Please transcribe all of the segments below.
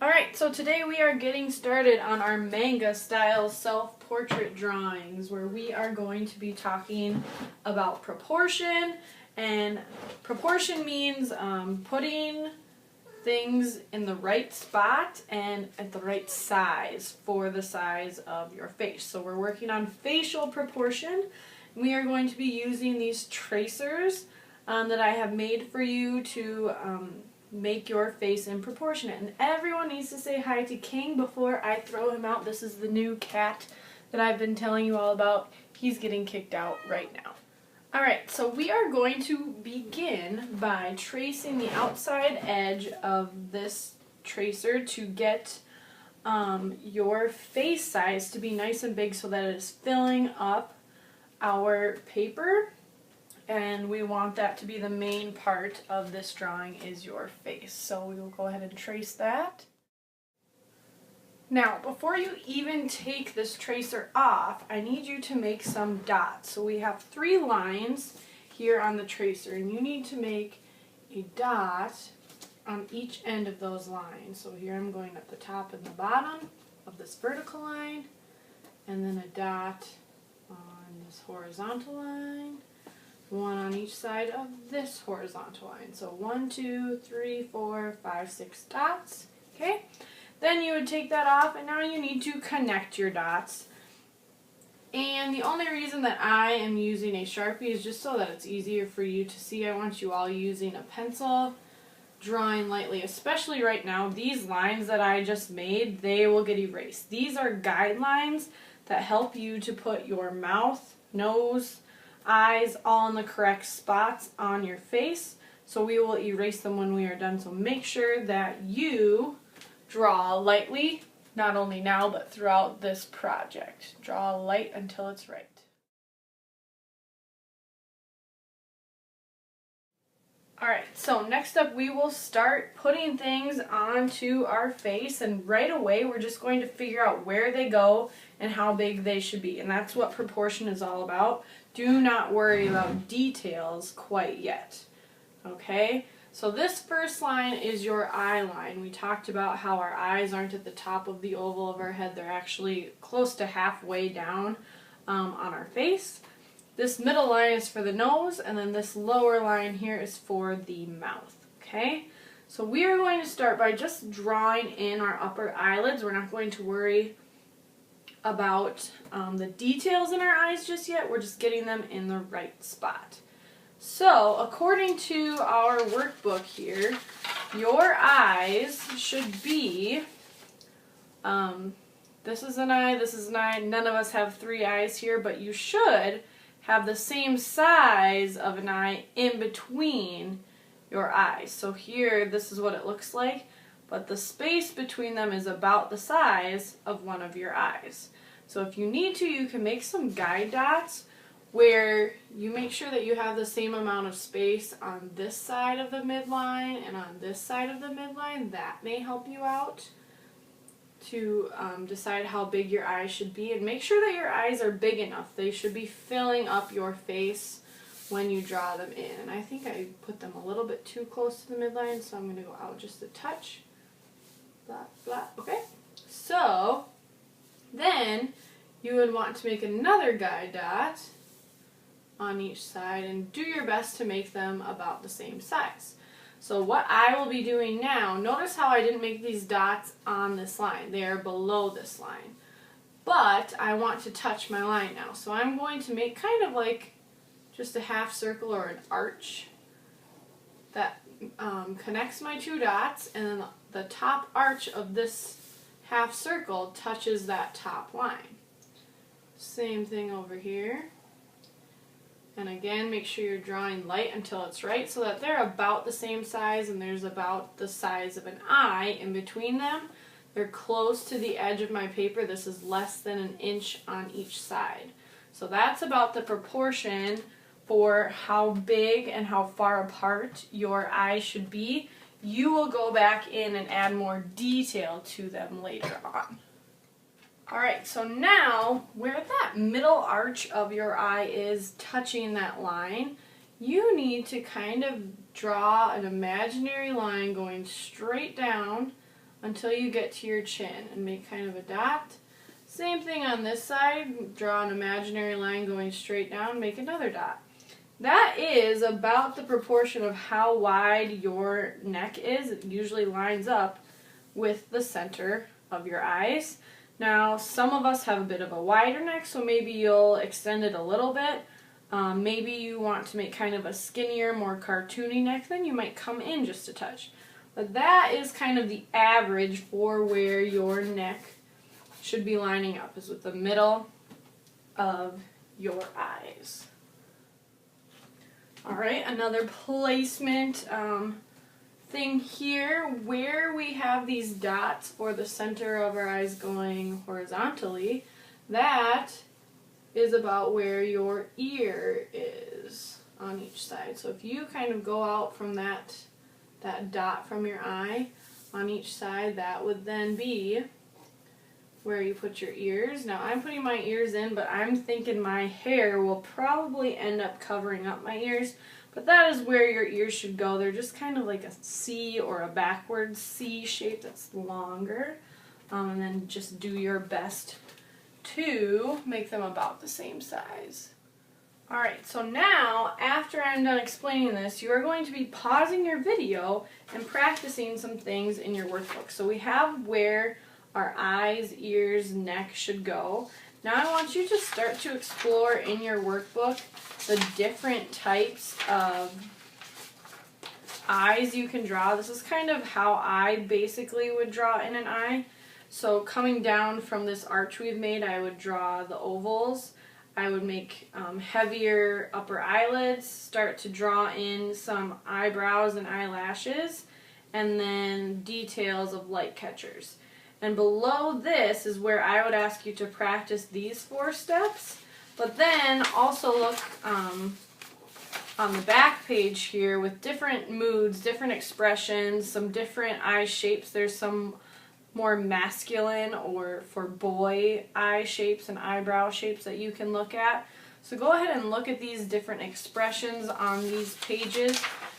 Alright, so today we are getting started on our manga style self-portrait drawings where we are going to be talking about proportion, and proportion means putting things in the right spot and at the right size for the size of your face. So we're working on facial proportion. We are going to be using these tracers that I have made for you to make your face in proportionate. And everyone needs to say hi to King before I throw him out. This is the new cat that I've been telling you all about. He's getting kicked out right now. Alright, so we are going to begin by tracing the outside edge of this tracer to get your face size to be nice and big so that it is filling up our paper. And we want that to be the main part of this drawing is your face. So we will go ahead and trace that. Now, before you even take this tracer off, I need you to make some dots. So we have 3 lines here on the tracer, and you need to make a dot on each end of those lines. So here I'm going at the top and the bottom of this vertical line, and then a dot on this horizontal line. One on each side of this horizontal line. So 1, 2, 3, 4, 5, 6 dots. Okay? Then you would take that off, and now you need to connect your dots. And the only reason that I am using a Sharpie is just so that it's easier for you to see. I want you all using a pencil, drawing lightly, especially right now. These lines that I just made, they will get erased. These are guidelines that help you to put your mouth, nose, eyes all in the correct spots on your face, so we will erase them when we are done. So make sure that you draw lightly, not only now but throughout this project. Draw light until it's right. Alright, so next up we will start putting things onto our face, and right away we're just going to figure out where they go and how big they should be, and that's what proportion is all about. Do not worry about details quite yet. Okay? So this first line is your eye line. We talked about how our eyes aren't at the top of the oval of our head. They're actually close to halfway down on our face. This middle line is for the nose, and then this lower line here is for the mouth. Okay? So we are going to start by just drawing in our upper eyelids. We're not going to worry about the details in our eyes just yet. We're just getting them in the right spot. So, according to our workbook here, your eyes should be, this is an eye, this is an eye. None of us have 3 eyes here, but you should have the same size of an eye in between your eyes. So here, this is what it looks like, but the space between them is about the size of one of your eyes. So if you need to, you can make some guide dots where you make sure that you have the same amount of space on this side of the midline and on this side of the midline. That may help you out to decide how big your eyes should be, and make sure that your eyes are big enough. They should be filling up your face when you draw them in. And I think I put them a little bit too close to the midline, so I'm going to go out just a touch. Blah, blah. Okay? So then you would want to make another guide dot on each side and do your best to make them about the same size. So what I will be doing now, notice how I didn't make these dots on this line. They are below this line. But I want to touch my line now. So I'm going to make kind of like just a half circle or an arch that connects my 2 dots, and then the top arch of this half circle touches that top line. Same thing over here. And again, make sure you're drawing light until it's right so that they're about the same size, and there's about the size of an eye in between them. They're close to the edge of my paper. This is less than 1 inch on each side. So that's about the proportion for how big and how far apart your eyes should be. You will go back in and add more detail to them later on. Alright, so now where that middle arch of your eye is touching that line, you need to kind of draw an imaginary line going straight down until you get to your chin and make kind of a dot. Same thing on this side, draw an imaginary line going straight down, make another dot. That is about the proportion of how wide your neck is. It usually lines up with the center of your eyes. Now, some of us have a bit of a wider neck, so maybe you'll extend it a little bit. Maybe you want to make kind of a skinnier, more cartoony neck, then you might come in just a touch. But that is kind of the average for where your neck should be lining up, is with the middle of your eyes. Alright, another placement thing here, where we have these dots for the center of our eyes going horizontally, that is about where your ear is on each side. So if you kind of go out from that dot from your eye on each side, that would then be where you put your ears. Now I'm putting my ears in, but I'm thinking my hair will probably end up covering up my ears, but that is where your ears should go. They're just kind of like a C or a backwards C shape that's longer, and then just do your best to make them about the same size. Alright, so now, after I'm done explaining this, you are going to be pausing your video and practicing some things in your workbook. So we have where our eyes, ears, neck should go. Now I want you to start to explore in your workbook the different types of eyes you can draw. This is kind of how I basically would draw in an eye. So coming down from this arch we've made, I would draw the ovals. I would make heavier upper eyelids, start to draw in some eyebrows and eyelashes, and then details of light catchers. And below this is where I would ask you to practice these 4 steps, but then also look on the back page here with different moods, different expressions, some different eye shapes. There's some more masculine or for boy eye shapes and eyebrow shapes that you can look at. So go ahead and look at these different expressions on these pages.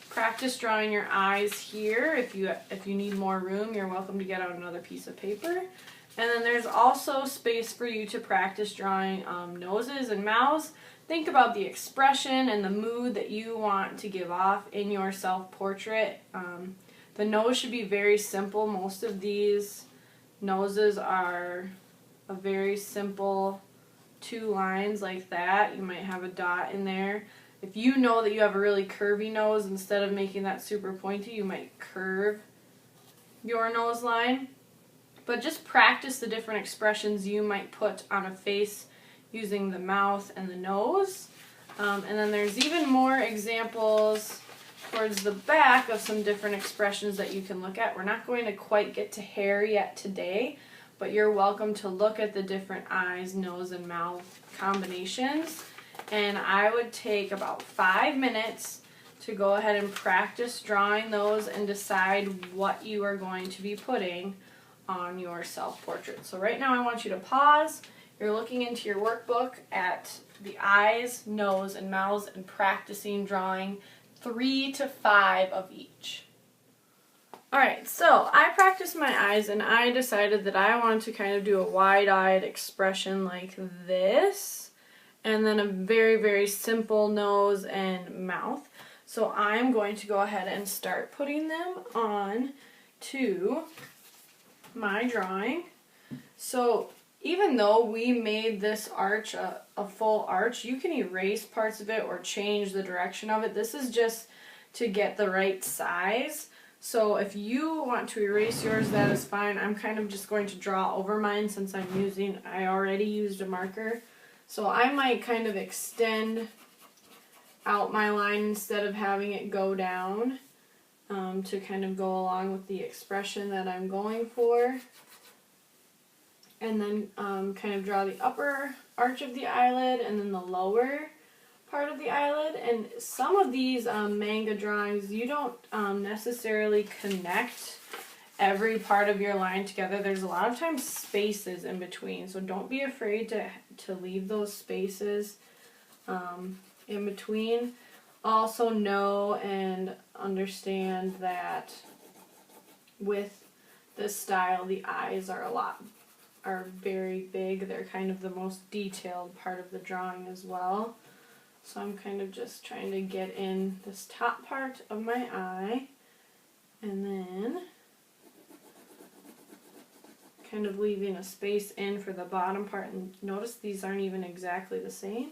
Practice drawing your eyes here. If you need more room, you're welcome to get out another piece of paper. And then there's also space for you to practice drawing noses and mouths. Think about the expression and the mood that you want to give off in your self-portrait. The nose should be very simple. Most of these noses are a very simple 2 lines like that. You might have a dot in there. If you know that you have a really curvy nose, instead of making that super pointy, you might curve your nose line. But just practice the different expressions you might put on a face using the mouth and the nose. And then there's even more examples towards the back of some different expressions that you can look at. We're not going to quite get to hair yet today, but you're welcome to look at the different eyes, nose, and mouth combinations. And I would take about 5 minutes to go ahead and practice drawing those and decide what you are going to be putting on your self-portrait. So right now I want you to pause. You're looking into your workbook at the eyes, nose, and mouths and practicing drawing 3 to 5 of each. Alright, so I practiced my eyes and I decided that I wanted to kind of do a wide-eyed expression like this, and then a very, very simple nose and mouth. So I'm going to go ahead and start putting them on to my drawing. So even though we made this arch a full arch, you can erase parts of it or change the direction of it. This is just to get the right size. So if you want to erase yours, that is fine. I'm kind of just going to draw over mine since I already used a marker. So I might kind of extend out my line instead of having it go down to kind of go along with the expression that I'm going for. And then kind of draw the upper arch of the eyelid and then the lower part of the eyelid. And some of these manga drawings, you don't necessarily connect every part of your line together. There's a lot of times spaces in between, so don't be afraid to leave those spaces in between. Also know and understand that with this style, the eyes are very big. They're kind of the most detailed part of the drawing as well. So I'm kind of just trying to get in this top part of my eye, and then kind of leaving a space in for the bottom part. And notice these aren't even exactly the same.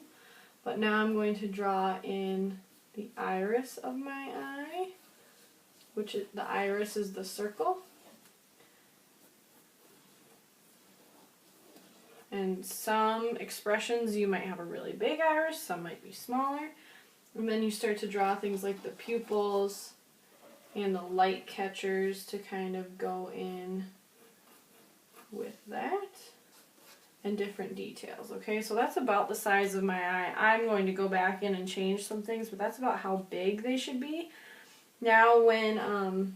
But now I'm going to draw in the iris of my eye, which is, the iris is the circle. And some expressions you might have a really big iris, some might be smaller. And then you start to draw things like the pupils and the light catchers to kind of go in with that. And different details. Okay, so that's about the size of my eye. I'm going to go back in and change some things, but that's about how big they should be. Now when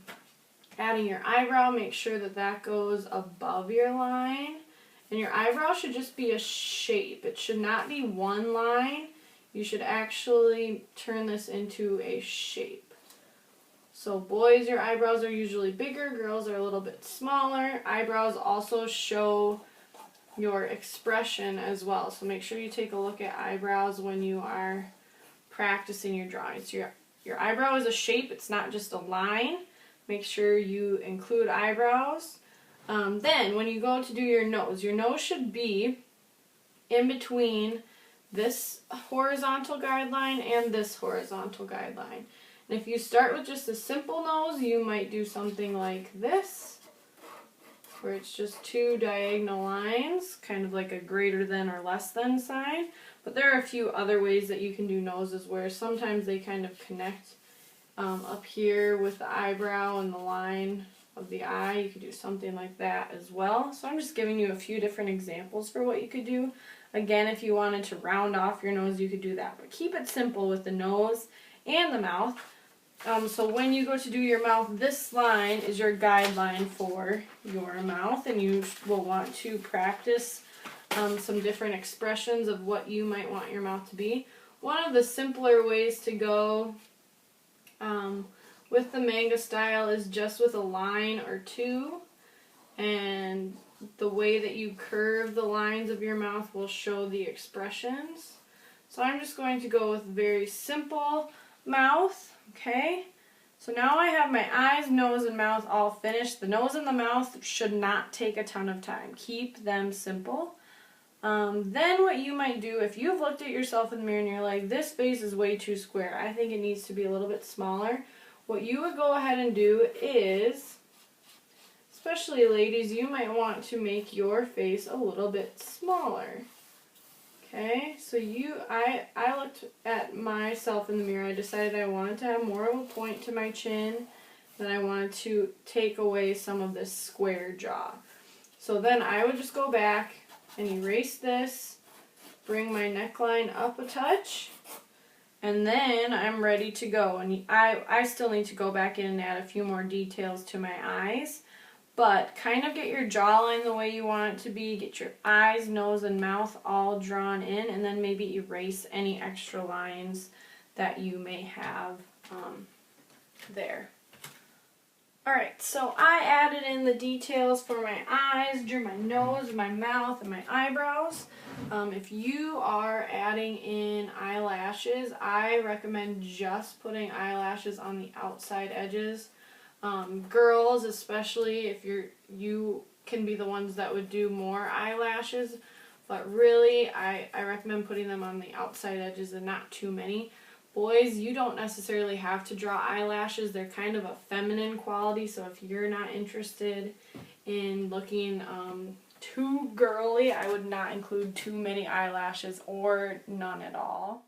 adding your eyebrow, make sure that that goes above your line. And your eyebrow should just be a shape. It should not be one line. You should actually turn this into a shape. So boys, your eyebrows are usually bigger. Girls are a little bit smaller. Eyebrows also show your expression as well. So make sure you take a look at eyebrows when you are practicing your drawings. Your eyebrow is a shape. It's not just a line. Make sure you include eyebrows. Then when you go to do your nose should be in between this horizontal guideline and this horizontal guideline. And if you start with just a simple nose, you might do something like this, where it's just two diagonal lines, kind of like a greater than or less than sign. But there are a few other ways that you can do noses where sometimes they kind of connect up here with the eyebrow and the line of the eye. You could do something like that as well. So I'm just giving you a few different examples for what you could do. Again, if you wanted to round off your nose, you could do that. But keep it simple with the nose and the mouth. So when you go to do your mouth, this line is your guideline for your mouth, and you will want to practice some different expressions of what you might want your mouth to be. One of the simpler ways to go with the manga style is just with a line or two, and the way that you curve the lines of your mouth will show the expressions. So I'm just going to go with very simple mouth. Okay, so now I have my eyes, nose, and mouth all finished. The nose and the mouth should not take a ton of time. Keep them simple. Then what you might do, if you've looked at yourself in the mirror and you're like, this face is way too square, I think it needs to be a little bit smaller, what you would go ahead and do is, especially ladies, you might want to make your face a little bit smaller. Okay, so I looked at myself in the mirror. I decided I wanted to have more of a point to my chin, and I wanted to take away some of this square jaw. So then I would just go back and erase this, bring my neckline up a touch, and then I'm ready to go. And I still need to go back in and add a few more details to my eyes. But kind of get your jawline the way you want it to be. Get your eyes, nose, and mouth all drawn in, and then maybe erase any extra lines that you may have there. Alright, so I added in the details for my eyes, drew my nose, my mouth, and my eyebrows. If you are adding in eyelashes, I recommend just putting eyelashes on the outside edges. Girls, especially if you can be the ones that would do more eyelashes, but really I recommend putting them on the outside edges and not too many. Boys, you don't necessarily have to draw eyelashes. They're kind of a feminine quality, so if you're not interested in looking too girly, I would not include too many eyelashes or none at all.